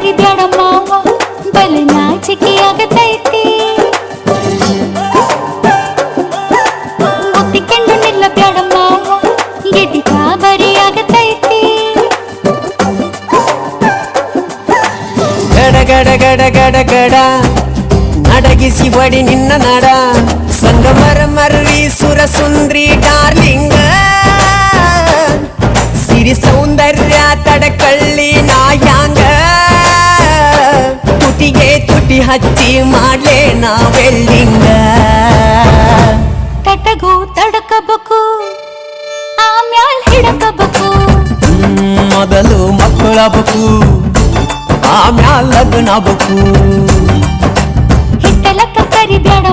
ಕರಿಬ್ಯಾಡ ಮಾವ ಬಲ ನಾಚಿಕೆ ಆಗತೈತಿ ಮುತ್ತಿಕೊಂಡು ನಿಲ್ಲಬ್ಯಾಡ ಮಾವ ಎದಿ ಗಾಬರಿ ಆಗತೈತಿ ಗಡ ಗಡ ಗಡ ಗಡ ಗಡ ನಡಗಿಸಿ ಬಡಿ ನಿನ್ನ ನಡ ಸಂಗಮರ ಮರ್ರಿ ಸುರ ಸುಂದ್ರಿ ಡಾರ್ಲಿಂಗ ಸಿರಿ ಸೌಂದರ್ಯ ತಡಕಳ್ಳಿ ನಾಯಾಂಗ ತುಟಿಗೆ ತುಟಿ ಹಚ್ಚಿ ಮಾಡ್ಲೇ ನಾವೆಲ್ಲಿಂಗ ತಟಗೂ ತಡಕಬೇಕು ಆಮ್ಯಾಲ್ ಹಿಡಕಬೇಕು ಮೊದಲು ಮಕ್ಕಳಬೇಕು ಆಮ್ಯಾಲ ಲಗ್ನ ಬೇಕು ಹಿಟ್ಟಲಕ್ಕ ಕರಿಬ್ಯಾಡ